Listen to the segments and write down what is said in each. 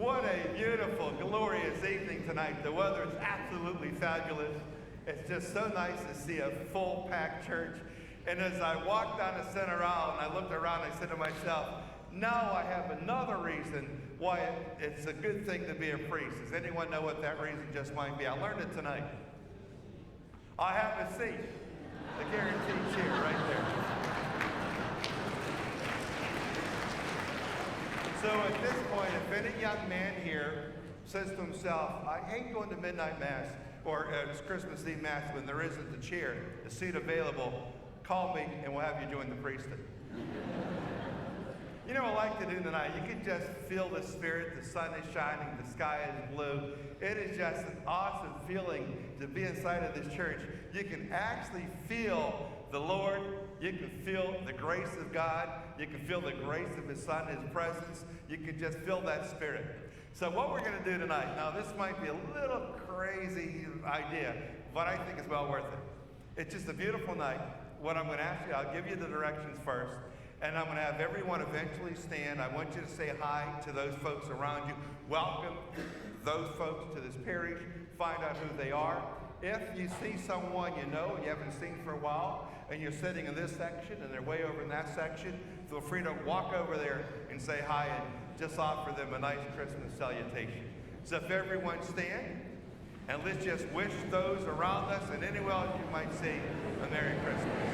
What a beautiful, glorious evening tonight. The weather is absolutely fabulous. It's just so nice to see a full-packed church. And as I walked down the center aisle and I looked around, I said to myself, now I have another reason why it's a good thing to be a priest. Does anyone know what that reason just might be? I learned it tonight. I have a seat, a guaranteed chair right there. So at this point, if any young man here says to himself, I hate going to midnight mass or Christmas Eve mass when there isn't a chair, a seat available, call me and we'll have you join the priesthood. You know what I like to do tonight? You can just feel the spirit. The sun is shining. The sky is blue. It is just an awesome feeling to be inside of this church. You can actually feel the Lord. You can feel the grace of God. You can feel the grace of His Son, His presence. You can just feel that spirit. So what we're going to do tonight, now this might be a little crazy idea, but I think it's well worth it. It's just a beautiful night. What I'm going to ask you, I'll give you the directions first. And I'm going to have everyone eventually stand. I want you to say hi to those folks around you. Welcome those folks to this parish. Find out who they are. If you see someone you know and you haven't seen for a while, and you're sitting in this section and they're way over in that section, feel free to walk over there and say hi and just offer them a nice Christmas salutation. So if everyone stand, and let's just wish those around us and anyone else you might see a Merry Christmas.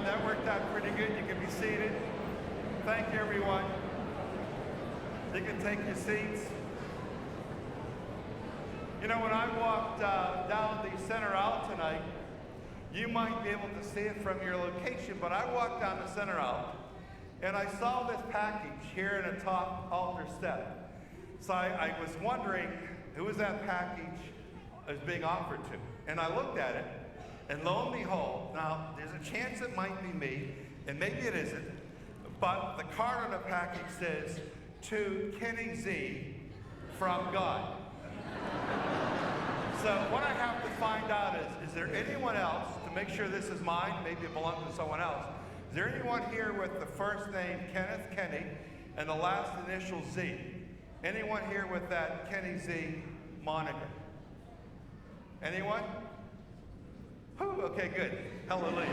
That worked out pretty good. You can be seated. Thank you, everyone. You can take your seats. You know, when I walked down the center aisle tonight, You might be able to see it from your location, but I walked down the center aisle and I saw this package here in a top altar step. So I was wondering who was that package is being offered to. And I looked at it, and lo and behold, now there's a chance it might be me, and maybe it isn't, but the card on the package says, "To Kenny Z from God." So what I have to find out is there anyone else, to make sure this is mine, maybe it belongs to someone else, is there anyone here with the first name Kenneth Kenny and the last initial Z? Anyone here with that Kenny Z moniker? Anyone? Whew, okay, good. Hallelujah.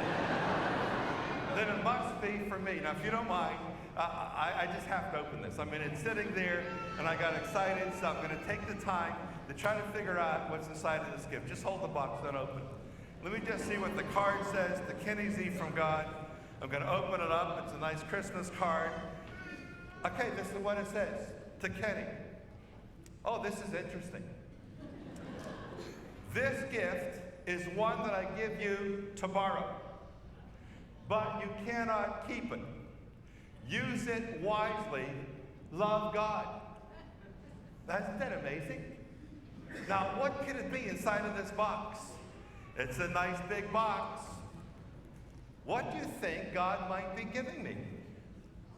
Then it must be for me. Now, if you don't mind, I just have to open this. I mean, it's sitting there, and I got excited, so I'm going to take the time to try to figure out what's inside of this gift. Just hold the box, don't open it. Let me just see what the card says, the Kenny Z from God. I'm going to open it up. It's a nice Christmas card. Okay, this is what it says, to Kenny. Oh, this is interesting. This gift is one that I give you to borrow, but you cannot keep it. Use it wisely. Love God. Isn't that amazing? Now, what could it be inside of this box? It's a nice big box. What do you think God might be giving me?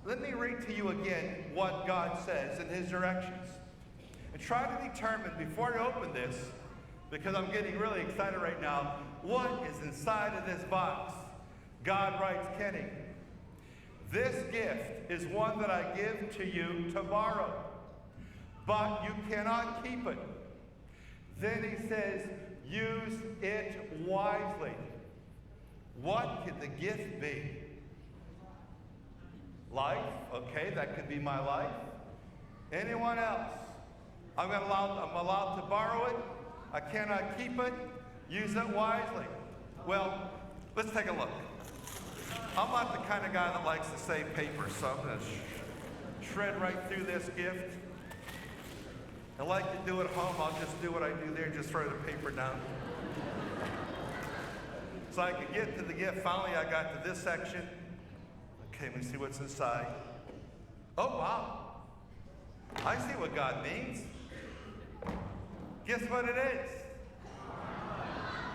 Let me read to you again what God says in His directions. And try to determine, before I open this, because I'm getting really excited right now, what is inside of this box? God writes, Kenny, this gift is one that I give to you to borrow, but you cannot keep it. Then he says, use it wisely. What could the gift be? Life? Okay, that could be my life. Anyone else? I'm allowed to borrow it. I cannot keep it. Use it wisely. Well, let's take a look. I'm not the kind of guy that likes to save paper, so I'm going to shred right through this gift. I like to do it at home. I'll just do what I do there, just throw the paper down. So I could get to the gift. Finally, I got to this section. Okay, let me see what's inside. Oh, wow. I see what God means. Guess what it is?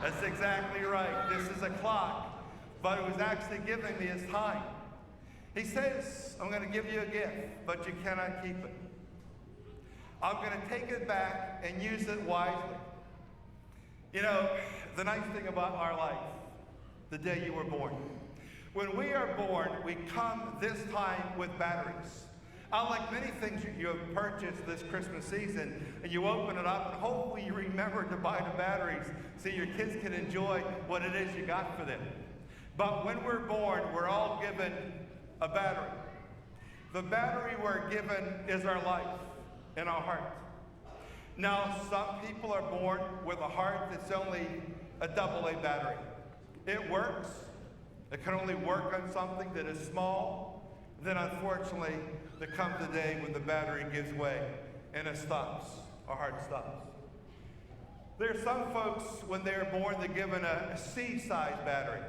That's exactly right. This is a clock, but it was actually giving me his time. He says, I'm going to give you a gift, but you cannot keep it. I'm going to take it back and use it wisely. You know, the nice thing about our life, the day you were born. When we are born, we come this time with batteries. Unlike many things you have purchased this Christmas season, and you open it up, and hopefully you remember to buy the batteries so your kids can enjoy what it is you got for them. But when we're born, we're all given a battery. The battery we're given is our life and our heart. Now, some people are born with a heart that's only a AA battery. It works. It can only work on something that is small. Then, unfortunately, there comes a day when the battery gives way and it stops. Our heart stops. There are some folks, when they're born, they're given a C-size battery.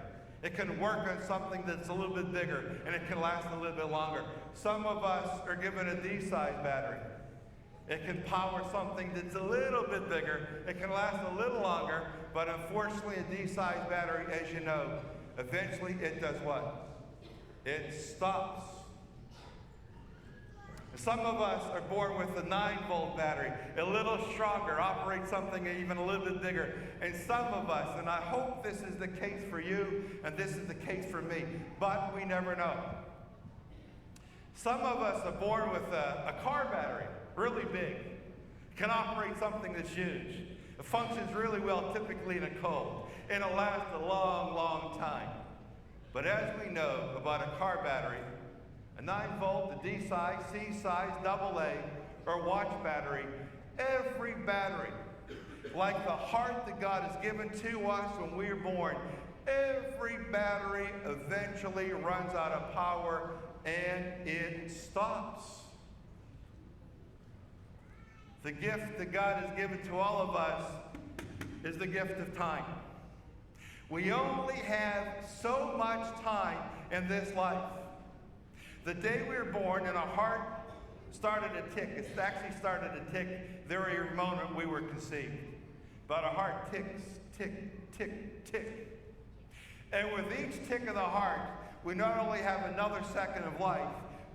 It can work on something that's a little bit bigger, and it can last a little bit longer. Some of us are given a D-size battery. It can power something that's a little bit bigger. It can last a little longer, but unfortunately a D-size battery, as you know, eventually it does what? It stops. Some of us are born with a 9-volt battery, a little stronger, operates something even a little bit bigger. And some of us, and I hope this is the case for you, and this is the case for me, but we never know. Some of us are born with a car battery, really big. It can operate something that's huge. It functions really well, typically in a cold, and it'll last a long, long time. But as we know about a car battery, a 9-volt, a D-size, C-size, AA, or watch battery, every battery, like the heart that God has given to us when we are born, every battery eventually runs out of power and it stops. The gift that God has given to all of us is the gift of time. We only have so much time in this life. The day we were born and our heart started to tick, it actually started to tick the very moment we were conceived. But our heart ticks, tick, tick, tick. And with each tick of the heart, we not only have another second of life,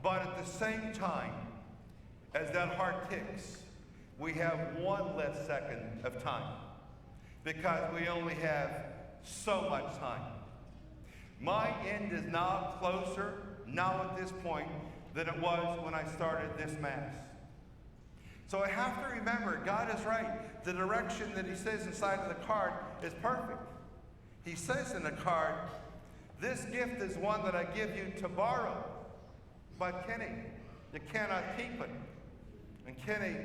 but at the same time, as that heart ticks, we have one less second of time. Because we only have so much time. My end is now closer, now at this point, than it was when I started this Mass. So I have to remember, God is right. The direction that he says inside of the card is perfect. He says in the card, this gift is one that I give you to borrow. But Kenny, you cannot keep it. And Kenny,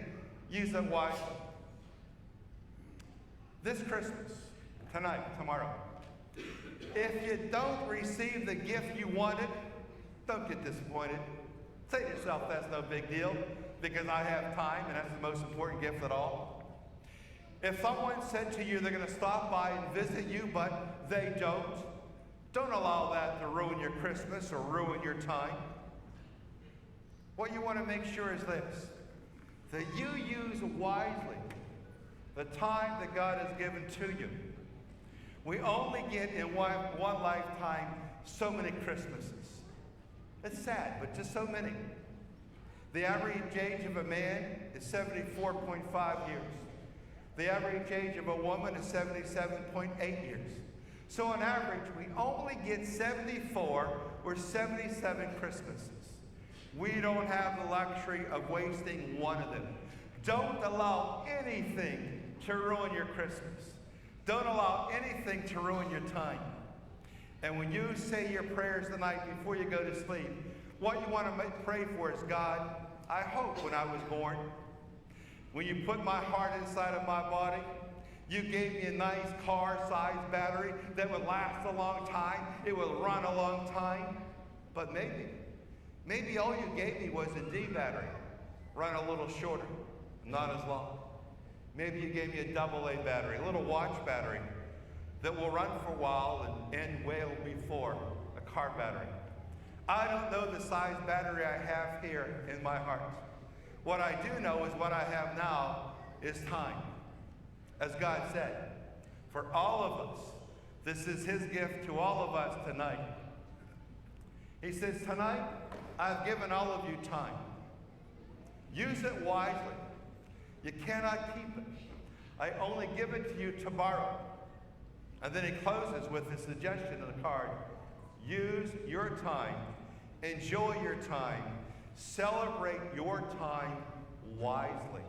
use it wisely. This Christmas, tonight, tomorrow, if you don't receive the gift you wanted, don't get disappointed. Say to yourself, that's no big deal, because I have time, and that's the most important gift of all. If someone said to you they're going to stop by and visit you, but they don't allow that to ruin your Christmas or ruin your time. What you want to make sure is this, that you use wisely the time that God has given to you. We only get in one lifetime so many Christmases. It's sad, but just so many. The average age of a man is 74.5 years. The average age of a woman is 77.8 years. So on average, we only get 74 or 77 Christmases. We don't have the luxury of wasting one of them. Don't allow anything to ruin your Christmas. Don't allow anything to ruin your time. And when you say your prayers the night before you go to sleep, what you want to pray for is, God, I hope when I was born, when you put my heart inside of my body, you gave me a nice car-sized battery that would last a long time. It would run a long time. But maybe all you gave me was a D battery, run a little shorter, not as long. Maybe you gave me a AA battery, a little watch battery that will run for a while and end well before a car battery. I don't know the size battery I have here in my heart. What I do know is what I have now is time. As God said, for all of us, this is his gift to all of us tonight. He says, tonight, I've given all of you time. Use it wisely. You cannot keep it. I only give it to you to borrow. And then he closes with the suggestion in the card. Use your time. Enjoy your time. Celebrate your time wisely.